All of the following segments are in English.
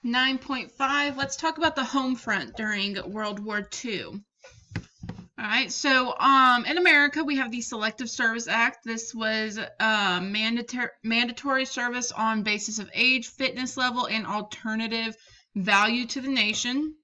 9.5, let's talk about the home front during World War II. All right, so in America, we have the Selective Service Act. This was mandatory service on basis of age, fitness level, and alternative value to the nation.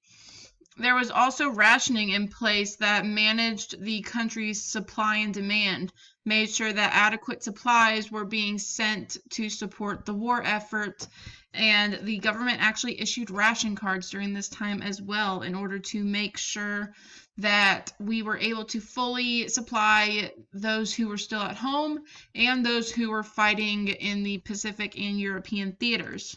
There was also rationing in place that managed the country's supply and demand, made sure that adequate supplies were being sent to support the war effort, and the government actually issued ration cards during this time as well in order to make sure that we were able to fully supply those who were still at home and those who were fighting in the Pacific and European theaters.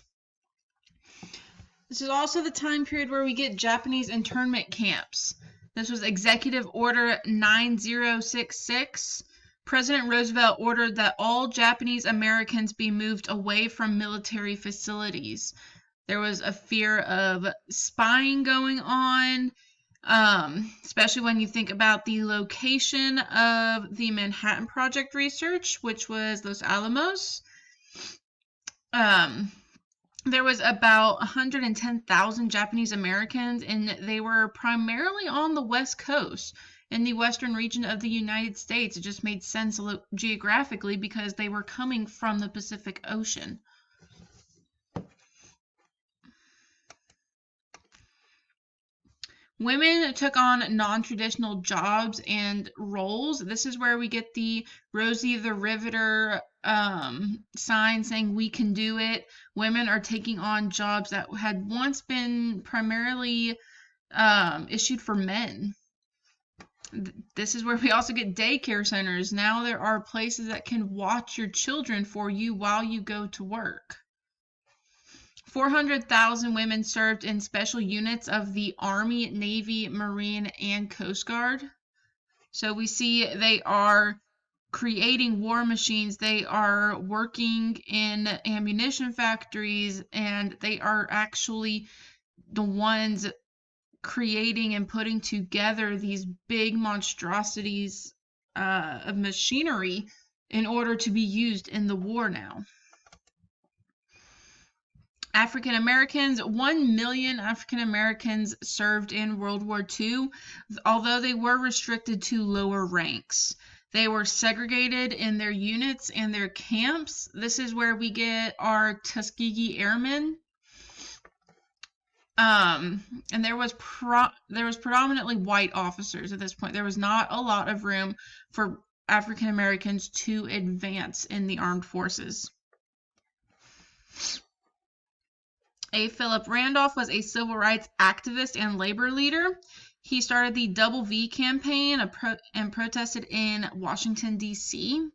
This is also the time period where we get Japanese internment camps. This was Executive Order 9066. President Roosevelt ordered that all Japanese Americans be moved away from military facilities. There was a fear of spying going on, especially when you think about the location of the Manhattan Project research, which was Los Alamos. There was about 110,000 Japanese Americans, and they were primarily on the West Coast in the western region of the United States. It just made sense geographically because they were coming from the Pacific Ocean. Women took on non-traditional jobs and roles. This is where we get the Rosie the Riveter sign saying we can do it. Women are taking on jobs that had once been primarily issued for men. This is where we also get daycare centers. Now there are places that can watch your children for you while you go to work. 400,000 women served in special units of the Army, Navy, Marine, and Coast Guard. So we see they are creating war machines, they are working in ammunition factories, and they are actually the ones creating and putting together these big monstrosities of machinery in order to be used in the war now. African Americans, 1 million African Americans served in World War II, although they were restricted to lower ranks. They were segregated in their units and their camps. This is where we get our Tuskegee Airmen. And there was predominantly white officers at this point. There was not a lot of room for African Americans to advance in the armed forces. A. Philip Randolph was a civil rights activist and labor leader. He started the Double V campaign and protested in Washington, D.C.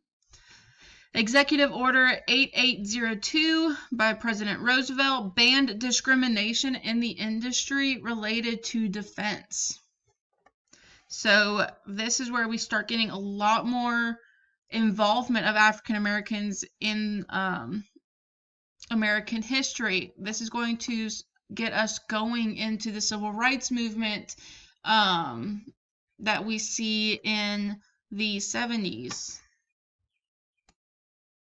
Executive Order 8802 by President Roosevelt banned discrimination in the industry related to defense. So this is where we start getting a lot more involvement of African Americans in American history. This is going to get us going into the civil rights movement that we see in the 70s.